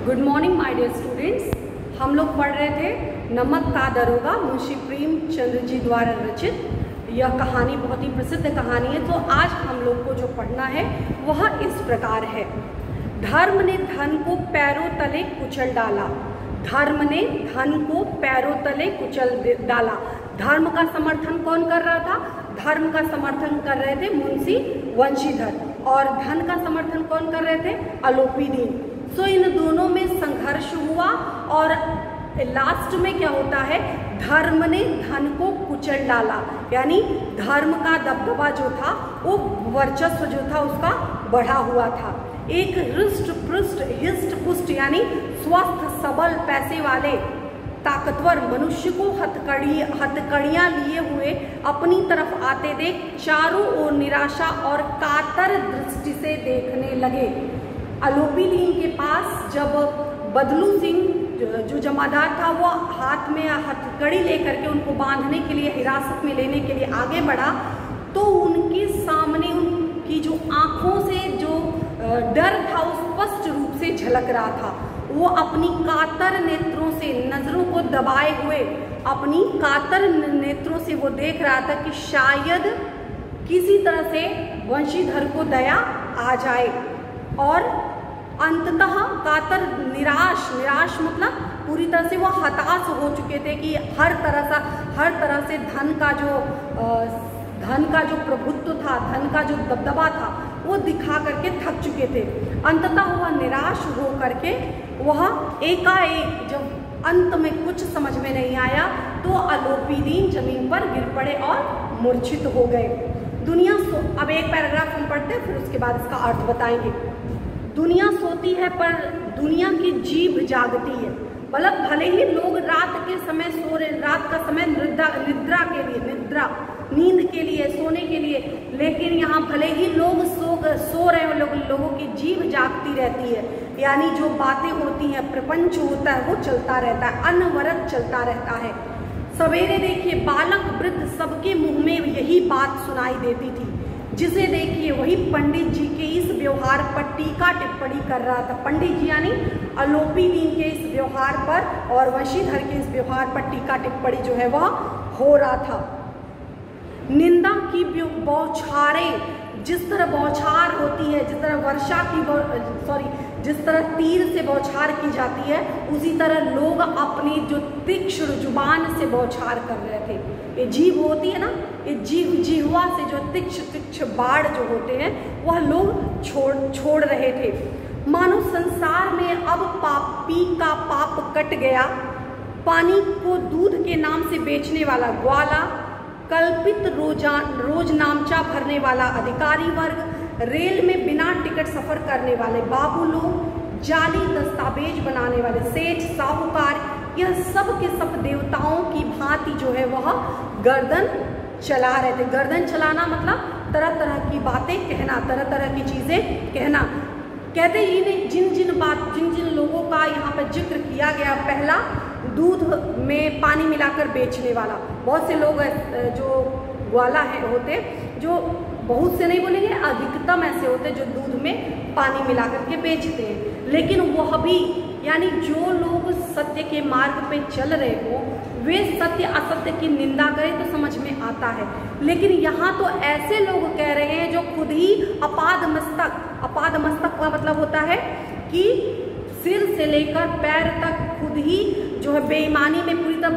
Good morning my dear students. हम लोग पढ़ रहे थे नमक का दरोगा मुंशी प्रेमचंद जी द्वारा रचित। यह कहानी बहुत ही प्रसिद्ध कहानी है। तो आज हम लोग को जो पढ़ना है वह इस प्रकार है। धर्म ने धन को पैरों तले कुचल डाला। धर्म ने धन को पैरों तले कुचल डाला। धर्म का समर्थन कौन कर रहा था? धर्म का समर्थन कर रहे थे मुंशी वंशीधर, और धन का समर्थन कौन कर रहे थे? अलोपीदीन। सो इन दोनों में संघर्ष हुआ और लास्ट में क्या होता है? धर्म ने धन को कुचल डाला, यानी धर्म का दबदबा जो था, वो वर्चस्व जो था उसका बढ़ा हुआ था। एक हृष्ट पुष्ट यानी स्वस्थ सबल पैसे वाले ताकतवर मनुष्य को हथकड़ियां लिए हुए अपनी तरफ आते देख चारों ओर निराशा और कातर दृष्टि से देखने लगे। अलोपीदीन के पास जब बदलू सिंह जो जमादार था वो हाथ में हथकड़ी लेकर के उनको बांधने के लिए, हिरासत में लेने के लिए आगे बढ़ा, तो उनके सामने उनकी जो आंखों से जो डर था वो स्पष्ट रूप से झलक रहा था। वो अपनी कातर नेत्रों से, नजरों को दबाए हुए अपनी कातर नेत्रों से वो देख रहा था कि शायद किसी तरह से वंशीधर को दया आ जाए। और अंततः कातर निराश मतलब पूरी तरह से वो हताश हो चुके थे कि हर तरह से धन का जो प्रभुत्व था, धन का जो दबदबा था, वो दिखा करके थक चुके थे। अंततः वह निराश हो करके वह एकाएक जब अंत में कुछ समझ में नहीं आया तो अलोपीदीन जमीन पर गिर पड़े और मूर्छित हो गए। अब एक पैराग्राफ हम पढ़ते हैं, फिर उसके बाद इसका अर्थ बताएंगे। दुनिया सोती है पर दुनिया की जीभ जागती है। मतलब भले ही लोग रात के समय सो रहे, रात का समय नींद के लिए, सोने के लिए, लेकिन यहाँ भले ही लोग सो रहे हैं, लोगों की जीभ जागती रहती है। यानी जो बातें होती हैं, प्रपंच होता है, वो चलता रहता है, अनवरत चलता रहता है। सवेरे देखिए बालक वृद्ध सबके मुंह में यही बात सुनाई देती थी। जिसे देखिए वही पंडित जी के इस व्यवहार पर टीका टिप्पणी कर रहा था। पंडित जी यानी अलोपीदीन के इस व्यवहार पर और वंशीधर के इस व्यवहार पर टीका टिप्पणी जो है वह हो रहा था। निंदा की बौछारें, जिस तरह बौछार होती है, जिस तरह जिस तरह तीर से बौछार की जाती है, उसी तरह लोग अपनी जो तीक्ष्ण जुबान से बौछार कर रहे थे। ये जीभ होती है ना, ये जिह्वा से जो तीक्ष्ण बाढ़ जो होते हैं वह लोग छोड़ रहे थे। मानो संसार में अब पापी का पाप कट गया। पानी को दूध के नाम से बेचने वाला ग्वाला, कल्पित रोज नामचा भरने वाला अधिकारी वर्ग, रेल में बिना टिकट सफर करने वाले बाबू लोग, जाली दस्तावेज बनाने वाले सेठ साहूकार, यह सब के सब देवताओं की भांति जो है वह गर्दन चला रहे थे। गर्दन चलाना मतलब तरह तरह की बातें कहना, तरह तरह की चीजें कहना। कहते ही नहीं, जिन जिन लोगों का यहाँ पर जिक्र किया गया, पहला दूध में पानी मिलाकर बेचने वाला। बहुत से लोग जो ग्वाला होते, जो बहुत से नहीं बोलेंगे, अधिकतम ऐसे होते जो दूध में पानी मिलाकर के बेचते हैं। लेकिन वह भी, यानी जो लोग सत्य के मार्ग पे चल रहे हो, वे सत्य असत्य की निंदा करें तो समझ में आता है। लेकिन यहाँ तो ऐसे लोग कह रहे हैं जो खुद ही अपाद मस्तक का मतलब होता है कि सिर से लेकर पैर तक खुद ही जो है बेईमानी में पूरी तरह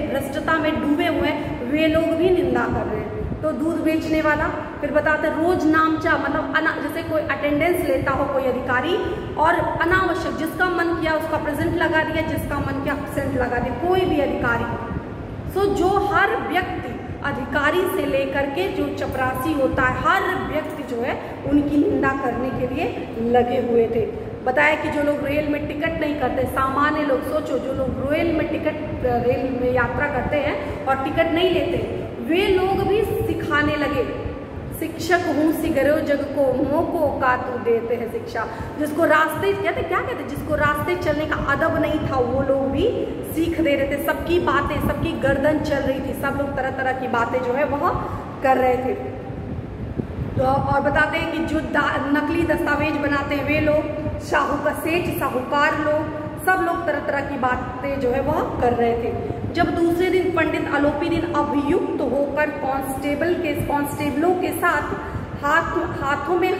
भ्रष्टता में डूबे हुए हैं, वे लोग भी निंदा कर रहे हैं। तो दूध बेचने वाला, फिर बताते रोज नामचा मतलब जैसे कोई अटेंडेंस लेता हो कोई अधिकारी, और अनावश्यक जिसका मन किया उसका प्रेजेंट लगा दिया, जिसका मन किया एब्सेंट लगा दिया, कोई भी अधिकारी। सो जो हर व्यक्ति अधिकारी से लेकर के जो चपरासी होता है, हर व्यक्ति जो है उनकी निंदा करने के लिए लगे हुए थे। बताया कि जो लोग रेल में टिकट नहीं करते, सामान्य लोग, सोचो जो लोग रेल में यात्रा करते हैं और टिकट नहीं लेते, वे लोग भी सिखाने लगे। शिक्षक हूँ सिगरो जग को, मोको का तू देते हैं शिक्षा। जिसको रास्ते कहते जिसको रास्ते चलने का अदब नहीं था, वो लोग भी सीख दे रहे थे। सबकी बातें, सबकी गर्दन चल रही थी, सब लोग तरह तरह की बातें जो है वह कर रहे थे। तो और बताते हैं कि जो नकली दस्तावेज बनाते हैं वे लोग, सेठ साहूकार लोग, सब लोग तरह तरह की बातें जो है वह कर रहे थे। जब दूसरे दिन पंडित अलोपी दिन अभियुक्त होकर कांस्टेबलों के साथ हाथों में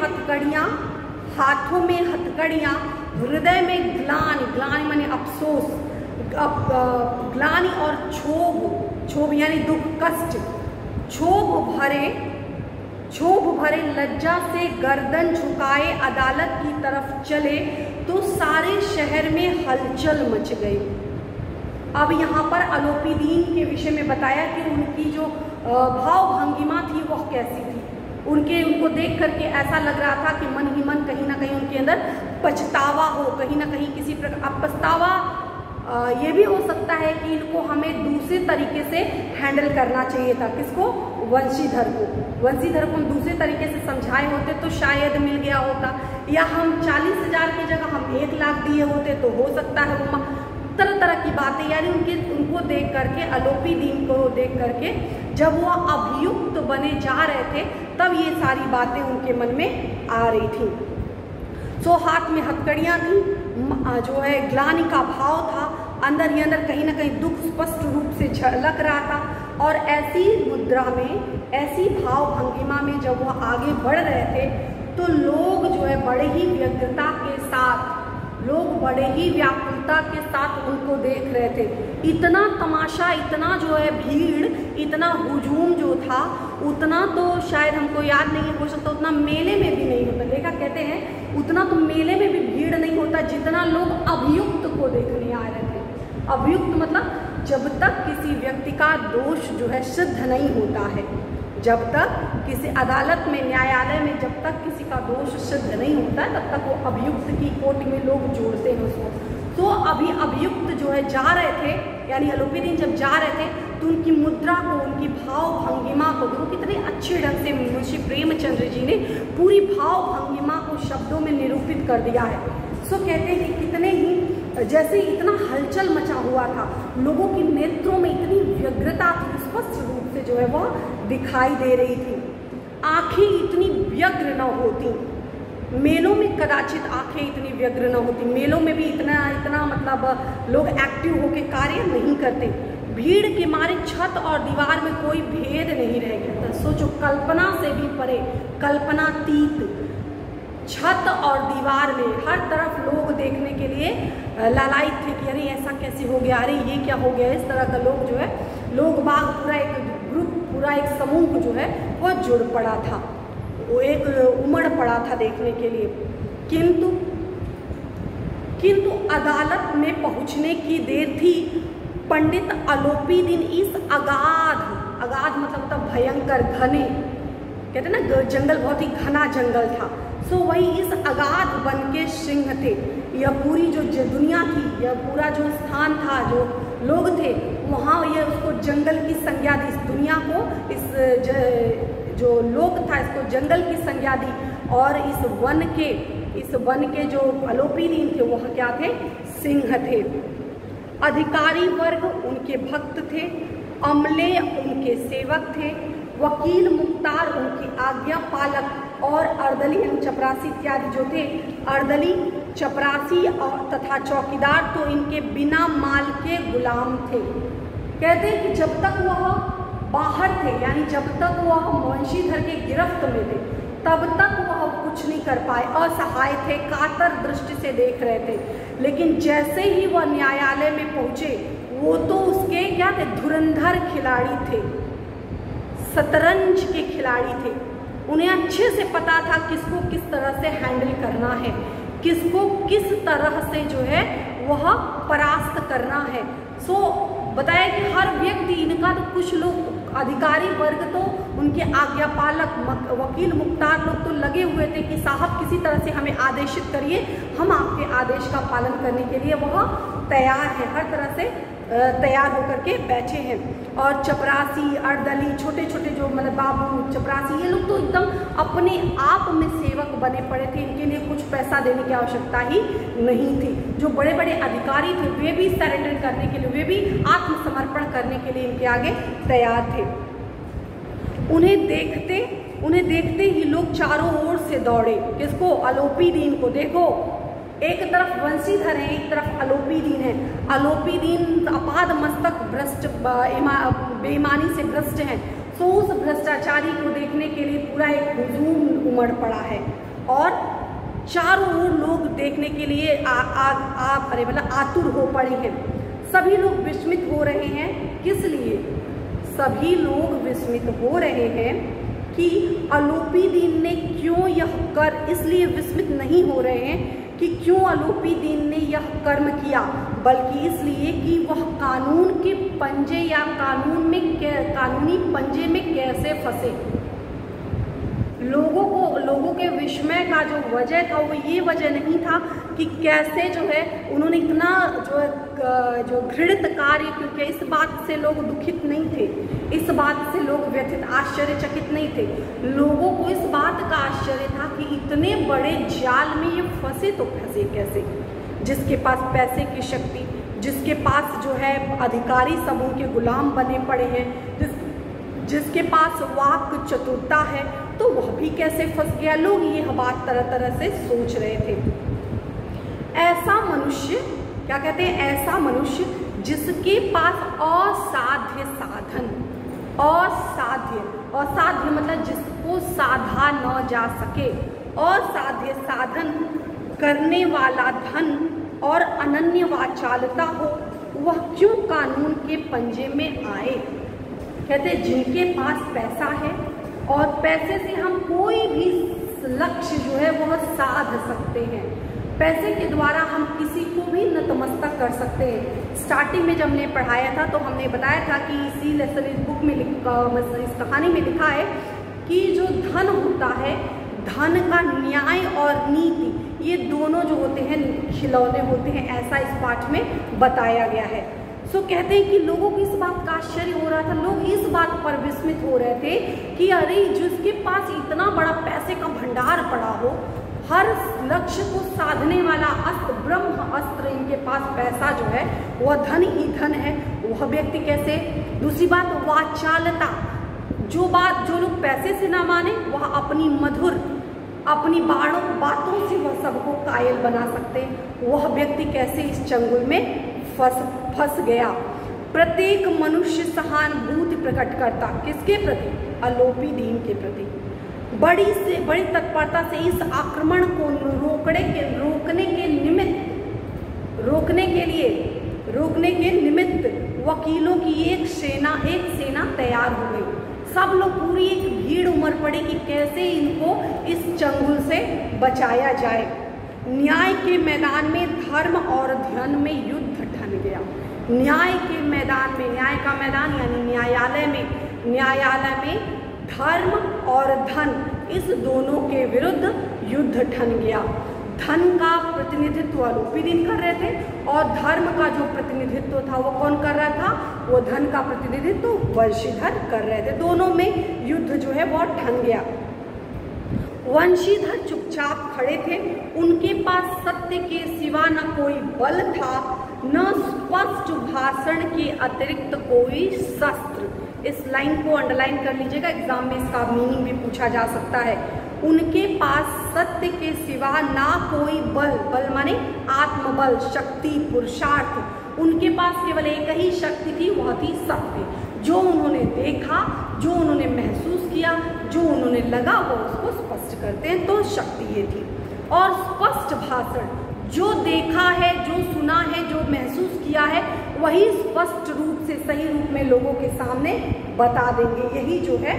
हथकड़ियां, हृदय में ग्लानि माने अफसोस, ग्लानि और क्षोभ यानी दुख कष्ट, क्षोभ भरे लज्जा से गर्दन झुकाए अदालत की तरफ चले तो सारे शहर में हलचल मच गई। अब यहाँ पर अलोपी दीन के विषय में बताया कि उनकी जो भाव भंगिमा थी वह कैसी थी। उनको देख करके ऐसा लग रहा था कि मन ही मन कहीं ना कहीं उनके अंदर पछतावा हो, कहीं ना कहीं किसी प्रकार। अब पछतावा ये भी हो सकता है कि इनको हमें दूसरे तरीके से हैंडल करना चाहिए था। किसको? वंशीधर को हम दूसरे तरीके से समझाए होते तो शायद मिल गया होता, या हम 40,000 की जगह हम 1 लाख दिए होते तो हो सकता है वो तरह तरह की बातें। यानी उनको देख करके, अलोपी दीन को देख करके जब वो अभियुक्त बने जा रहे थे तब ये सारी बातें उनके मन में आ रही थी। सो हाथ में हथकड़ियाँ थी, जो है ग्लानि का भाव था, अंदर ही अंदर कहीं ना कहीं दुख स्पष्ट रूप से झलक रहा था। और ऐसी मुद्रा में, ऐसी भाव भंगिमा में जब वो आगे बढ़ रहे थे तो लोग जो है बड़े ही व्यग्रता के साथ, लोग बड़े ही व्याकुलता के साथ उनको देख रहे थे। इतना तमाशा, इतना जो है भीड़, इतना हुजूम जो था उतना तो शायद हमको याद नहीं हो सकता, उतना मेले में भी नहीं होता। लेखक कहते हैं उतना तो मेले में भी भीड़ नहीं होता जितना लोग अभियुक्त को देखने आ रहे थे। अभियुक्त मतलब जब तक किसी व्यक्ति का दोष जो है सिद्ध नहीं होता है, जब तक किसी अदालत में, न्यायालय में जब तक किसी का दोष सिद्ध नहीं होता तब तक वो अभियुक्त की कोट में लोग जोड़ते हैं उसको। तो अभी अभियुक्त जो है जा रहे थे, यानी अलोपी दीन जब जा रहे थे तो उनकी मुद्रा को, उनकी भाव भंगिमा को, वो कितने अच्छे ढंग से मुंशी प्रेमचंद्र जी ने पूरी भाव भंगिमा को शब्दों में निरूपित कर दिया है। सो कहते हैं कि कितने ही, जैसे इतना हलचल मचा हुआ था, लोगों की नेत्रों में इतनी व्यग्रता थी, स्पष्ट रूप से जो है वह दिखाई दे रही थी। आंखें इतनी व्यग्र न होती, मेलों में कदाचित आंखें इतनी व्यग्र न होती, मेलों में भी इतना मतलब लोग एक्टिव होकर कार्य नहीं करते। भीड़ के मारे छत और दीवार में कोई भेद नहीं रह गया था। सोचो, कल्पना से भी परे, कल्पनातीत, छत और दीवार में हर तरफ लोग देखने के लिए लालायित थे कि अरे ऐसा कैसे हो गया, अरे ये क्या हो गया। इस तरह का लोग जो है, लोग बाग, पूरा एक ग्रुप, पूरा एक समूह जो है वह जुड़ पड़ा था, वो एक उमड़ पड़ा था देखने के लिए। किंतु अदालत में पहुंचने की देर थी। पंडित अलोपी दीन इस अगाध मतलब भयंकर, घने, कहते ना जंगल, बहुत ही घना जंगल था। सो वही इस अगाध वन के सिंह थे। यह पूरी जो दुनिया थी, यह पूरा जो स्थान था, जो लोग थे वहाँ, यह उसको जंगल की संज्ञा दी। इस दुनिया को, इस जो लोक था इसको जंगल की संज्ञा दी। और इस वन के जो अलोपी दीन थे वह क्या थे? सिंह थे। अधिकारी वर्ग उनके भक्त थे, अमले उनके सेवक थे, वकील मुख्तार उनकी आज्ञा पालक, और अर्दली चपरासी इत्यादि जो थे, अर्दली, चपरासी और तथा चौकीदार तो इनके बिना माल के गुलाम थे। कहते हैं कि जब तक वह बाहर थे, यानी जब तक वह वंशीधर के गिरफ्त में थे, तब तक वह कुछ नहीं कर पाए, असहाय थे, कातर दृष्टि से देख रहे थे। लेकिन जैसे ही वह न्यायालय में पहुंचे, वो तो उसके क्या थे? धुरंधर खिलाड़ी थे, शतरंज के खिलाड़ी थे। उन्हें अच्छे से पता था किसको किस तरह से हैंडल करना है, किसको किस तरह से जो है वह परास्त करना है। सो बताया कि हर व्यक्ति, इनका तो कुछ लोग अधिकारी वर्ग तो उनके आज्ञापालक, वकील मुख्तार लोग तो लगे हुए थे कि साहब किसी तरह से हमें आदेशित करिए, हम आपके आदेश का पालन करने के लिए वह तैयार है, हर तरह से तैयार होकर के बैठे हैं। और चपरासी, अर्दली, छोटे छोटे जो मतलब बाबू, चपरासी, ये लोग तो एकदम अपने आप में सेवक बने पड़े थे, इनके लिए कुछ पैसा देने की आवश्यकता ही नहीं थी। जो बड़े बड़े अधिकारी थे वे भी सरेंडर करने के लिए, वे भी आत्मसमर्पण करने के लिए इनके आगे तैयार थे। उन्हें देखते ही लोग चारों ओर से दौड़े। किसको? अलोपी दीन को। देखो एक तरफ वंशीधर है, एक तरफ अलोपीदीन है। अलोपीदीन अपाद मस्तक भ्रष्ट बेईमानी से भ्रष्ट हैं। तो उस भ्रष्टाचारी को देखने के लिए पूरा एक हुजूम उमड़ पड़ा है और चारों ओर लोग देखने के लिए आतुर हो पड़े हैं। सभी लोग विस्मित हो रहे हैं। किस लिए सभी लोग विस्मित हो रहे हैं? कि अलोपीदीन ने क्यों यह कर, इसलिए विस्मित नहीं हो रहे हैं कि क्यों अलोपीदीन ने यह कर्म किया, बल्कि इसलिए कि वह कानून के पंजे या कानूनी पंजे में कैसे फंसे। लोगों के विस्मय का जो वजह था वो ये वजह नहीं था कि कैसे जो है उन्होंने इतना जो घृणित कार्य, क्योंकि इस बात से लोग दुखित नहीं थे, इस बात से लोग व्यथित आश्चर्यचकित नहीं थे। लोगों को इस बात का आश्चर्य था कि इतने बड़े जाल में ये फंसे तो फंसे कैसे। जिसके पास पैसे की शक्ति, जिसके पास जो है अधिकारी सब उनके गुलाम बने पड़े हैं, जिसके पास वाक चतुरता है, तो वह भी कैसे फंस गया। लोग ये बात तरह तरह से सोच रहे थे। ऐसा मनुष्य, क्या कहते हैं, ऐसा मनुष्य जिसके पास असाध्य साधन, असाध्य मतलब जिसको साधा न जा सके, असाध्य साधन करने वाला धन और अनन्य वाचालता हो, वह क्यों कानून के पंजे में आए। कहते जिनके पास पैसा है और पैसे से हम कोई भी लक्ष्य जो है वह साध सकते हैं, पैसे के द्वारा हम किसी को भी नतमस्तक कर सकते हैं। स्टार्टिंग में जब हमने पढ़ाया था तो हमने बताया था कि इसी लेसन इस बुक में इस कहानी में लिखा है कि जो धन होता है, धन का न्याय और नीति, ये दोनों जो होते हैं खिलौने होते हैं, ऐसा इस पाठ में बताया गया है। सो कहते हैं कि लोगों को इस बात का आश्चर्य हो रहा था, लोग इस बात पर विस्मित हो रहे थे कि अरे जिसके पास इतना बड़ा पैसे का भंडार पड़ा हो, हर लक्ष्य को साधने वाला अस्त्र, ब्रह्म अस्त्र इनके पास पैसा जो है वह धन ही धन है, वह व्यक्ति कैसे। दूसरी बात वाचालता, जो लोग पैसे से ना माने वह अपनी मधुर, अपनी बातों से वह सबको कायल बना सकते हैं, वह व्यक्ति कैसे इस चंगुल में फंस गया। प्रत्येक मनुष्य सहानुभूति प्रकट करता, किसके प्रति, अलोपीदीन के प्रति, बड़ी से बड़ी तत्परता से इस आक्रमण को रोकने के निमित्त वकीलों की एक सेना तैयार हो गई। सब लोग पूरी एक भीड़ उमड़ पड़ी कि कैसे इनको इस चंगुल से बचाया जाए। न्याय के मैदान में धर्म और धन में युद्ध ठन गया। न्याय के मैदान में, न्याय का मैदान यानी न्यायालय में धर्म और धन, इस दोनों के विरुद्ध युद्ध ठन गया। धन का प्रतिनिधित्व अलोपीदीन कर रहे थे और धर्म का जो प्रतिनिधित्व था वो कौन कर रहा था, वो धन का प्रतिनिधित्व वंशीधर कर रहे थे। दोनों में युद्ध जो है वो ठन गया। वंशीधर चुपचाप खड़े थे, उनके पास सत्य के सिवा न कोई बल था, न स्पष्ट भाषण के अतिरिक्त कोई शस्त्र। इस लाइन को अंडरलाइन कर लीजिएगा, एग्जाम में इसका मीनिंग भी पूछा जा सकता है। उनके पास सत्य के सिवा ना कोई बल माने आत्मबल, शक्ति, पुरुषार्थ, उनके पास केवल एक ही शक्ति थी, वह थी सत्य। जो उन्होंने देखा, जो उन्होंने महसूस किया, जो उन्होंने लगा, वो उसको स्पष्ट करते हैं, तो शक्ति ये थी। और स्पष्ट भाषण, जो देखा है, जो सुना है, जो महसूस किया है, वही स्पष्ट रूप से सही रूप में लोगों के सामने बता देंगे, यही जो है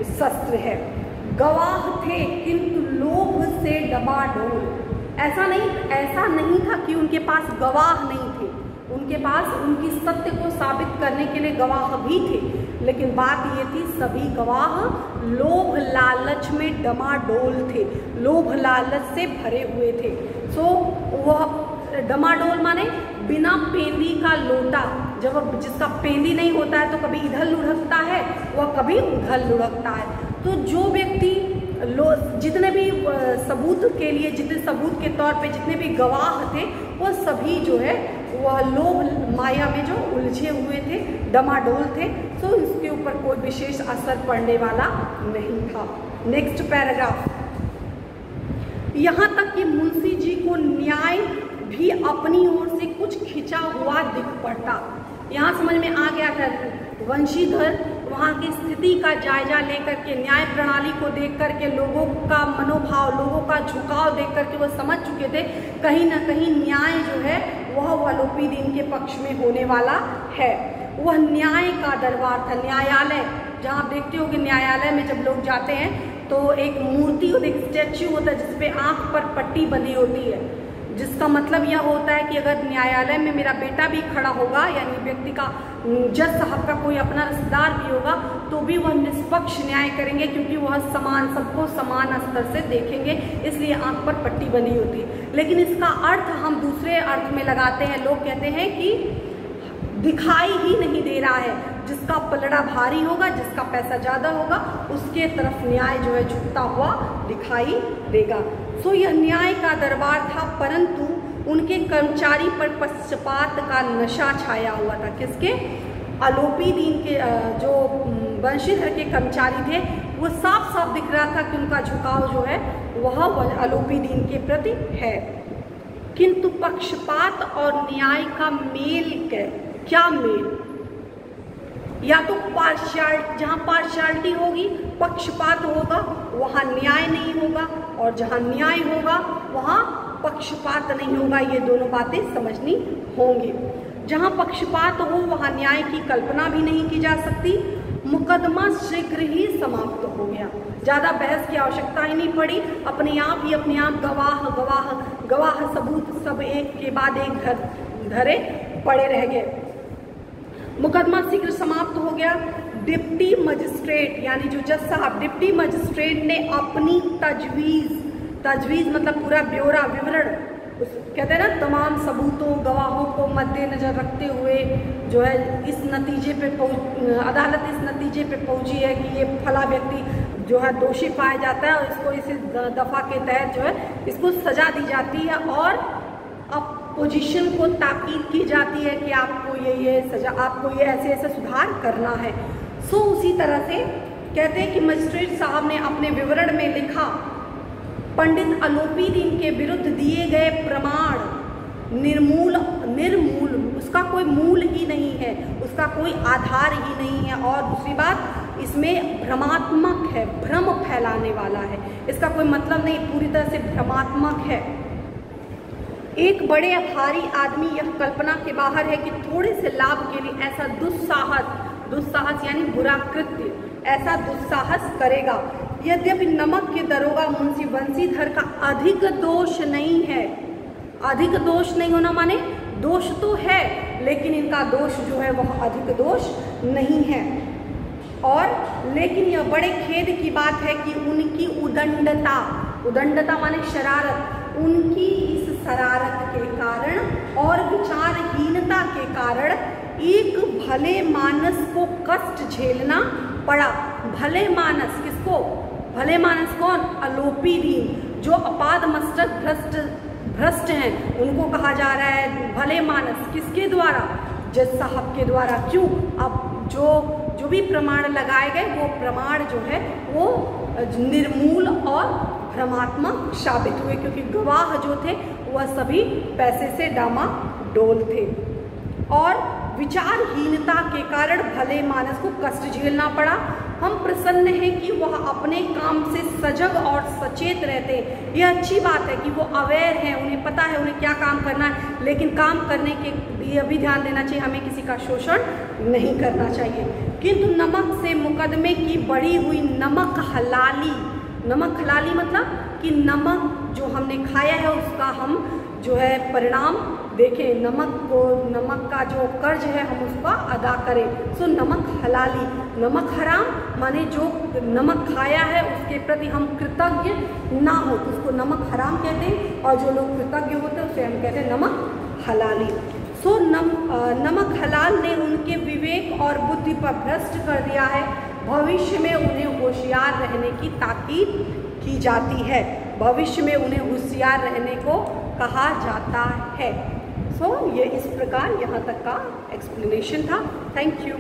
शस्त्र है। गवाह थे किंतु लोभ से डबाडोल। ऐसा नहीं था कि उनके पास गवाह नहीं थे, उनके पास उनकी सत्य को साबित करने के लिए गवाह भी थे, लेकिन बात ये थी सभी गवाह लोभ लालच में डमाडोल थे, लोभ लालच से भरे हुए थे। सो वह डमाडोल माने बिना पेंदी का लोटा, जब जिसका पेंदी नहीं होता है तो कभी इधर लुढ़कता है, वह कभी उधर लुढ़कता है। तो जो व्यक्ति जितने भी सबूत के तौर पे जितने भी गवाह थे, वो सभी जो है वह लोभ माया में जो उलझे हुए थे, डमाडोल थे। तो इसके ऊपर कोई विशेष असर पड़ने वाला नहीं था। नेक्स्ट पैराग्राफ, यहाँ तक कि मुंशी जी को न्याय भी अपनी ओर से कुछ खिंचा हुआ दिख पड़ता। यहाँ समझ में आ गया था वंशीधर वहाँ की स्थिति का जायजा लेकर के, न्याय प्रणाली को देख कर के, लोगों का मनोभाव, लोगों का झुकाव देख कर के वो समझ चुके थे कहीं ना कहीं न्याय जो है वह अलोपीदीन के पक्ष में होने वाला है। वह न्याय का दरबार था, न्यायालय। जहाँ आप देखते हो कि न्यायालय में जब लोग जाते हैं तो एक मूर्ति और एक स्टैच्यू होता है जिसपे आँख पर पट्टी बंधी होती है, जिसका मतलब यह होता है कि अगर न्यायालय में मेरा बेटा भी खड़ा होगा, यानी व्यक्ति का, जज साहब का कोई अपना रिश्तेदार भी होगा, तो भी वह निष्पक्ष न्याय करेंगे, क्योंकि वह समान, सबको समान स्तर से देखेंगे, इसलिए आंख पर पट्टी बनी होती है। लेकिन इसका अर्थ हम दूसरे अर्थ में लगाते हैं। लोग कहते हैं कि दिखाई ही नहीं दे रहा है, जिसका पलड़ा भारी होगा, जिसका पैसा ज़्यादा होगा, उसके तरफ न्याय जो है झुकता हुआ दिखाई देगा। सो यह न्याय का दरबार था, परंतु उनके कर्मचारी पर पक्षपात का नशा छाया हुआ था। किसके? अलोपीदीन के जो वंशीधर के कर्मचारी थे, वो साफ साफ दिख रहा था कि उनका झुकाव जो है वह अलोपीदीन के प्रति है। किंतु पक्षपात और न्याय का मेल क्या मेल? या तो जहाँ पार्शियलिटी होगी, पक्षपात होगा, वहाँ न्याय नहीं होगा, और जहाँ न्याय होगा वहाँ पक्षपात नहीं होगा। ये दोनों बातें समझनी होंगी। जहाँ पक्षपात हो वहाँ न्याय की कल्पना भी नहीं की जा सकती। मुकदमा शीघ्र ही समाप्त हो गया, ज़्यादा बहस की आवश्यकता ही नहीं पड़ी, अपने आप गवाह सबूत सब एक के बाद एक धरे पड़े रह गए। मुकदमा शीघ्र समाप्त हो गया। डिप्टी मजिस्ट्रेट यानी जो जज साहब, डिप्टी मजिस्ट्रेट ने अपनी तजवीज़ मतलब पूरा ब्यौरा, विवरण, कहते हैं ना, तमाम सबूतों, गवाहों को मद्देनजर रखते हुए जो है इस नतीजे पे अदालत इस नतीजे पे पहुंची है कि ये फला व्यक्ति जो है दोषी पाया जाता है और इसको इस दफ़ा के तहत जो है इसको सज़ा दी जाती है, और अपोजिशन को ताकीद की जाती है कि आपको ये सज़ा, आपको ये ऐसे सुधार करना है। सो उसी तरह से कहते हैं कि मजिस्ट्रेट साहब ने अपने विवरण में लिखा, पंडित अलोपीदीन के विरुद्ध दिए गए प्रमाण निर्मूल, उसका कोई मूल ही नहीं है, उसका कोई आधार ही नहीं है, और दूसरी बात इसमें भ्रमात्मक है, भ्रम फैलाने वाला है, इसका कोई मतलब नहीं, पूरी तरह से भ्रमात्मक है। एक बड़े भारी आदमी यह कल्पना के बाहर है कि थोड़े से लाभ के लिए ऐसा दुस्साहस यानी बुरा कृत्य, ऐसा दुस्साहस करेगा। यद्यपि नमक के दरोगा मुंशी वंशीधर का अधिक दोष नहीं है, अधिक दोष नहीं होना माने दोष तो है, लेकिन इनका दोष जो है वह अधिक दोष नहीं है। और लेकिन यह बड़े खेद की बात है कि उनकी उदंडता माने शरारत, उनकी इस शरारत के कारण और विचारहीनता के कारण एक भले मानस को कष्ट झेलना पड़ा। भले मानस किसको? भले मानस कौन? अलोपीदीन, जो अपाद मस्तक भ्रष्ट हैं, उनको कहा जा रहा है भले मानस। किसके द्वारा? जज साहब के द्वारा। क्यों? अब जो भी प्रमाण लगाए गए वो प्रमाण जो है वो निर्मूल और भ्रमात्मक साबित हुए, क्योंकि गवाह जो थे वह सभी पैसे से डामाडोल थे, और विचारहीनता के कारण भले मानस को कष्ट झेलना पड़ा। हम प्रसन्न हैं कि वह अपने काम से सजग और सचेत रहते हैं। यह अच्छी बात है कि वो अवेयर हैं, उन्हें पता है उन्हें क्या काम करना है, लेकिन काम करने के लिए भी ध्यान देना चाहिए, हमें किसी का शोषण नहीं करना चाहिए। किंतु नमक से मुकदमे की बढ़ी हुई नमक हलाली मतलब कि नमक जो हमने खाया है उसका हम जो है परिणाम देखें, नमक का जो कर्ज है हम उसका अदा करें। सो नमक हलाली, नमक हराम माने जो नमक खाया है उसके प्रति हम कृतज्ञ ना हो तो उसको नमक हराम कहते हैं, और जो लोग कृतज्ञ होते हैं उसे हम कहते हैं नमक हलाली। सो नमक हलाल ने उनके विवेक और बुद्धि पर भ्रष्ट कर दिया है। भविष्य में उन्हें होशियार रहने की ताकीद की जाती है, भविष्य में उन्हें होशियार रहने को कहा जाता है। सो ये इस प्रकार यहाँ तक का एक्सप्लेनेशन था। Thank you.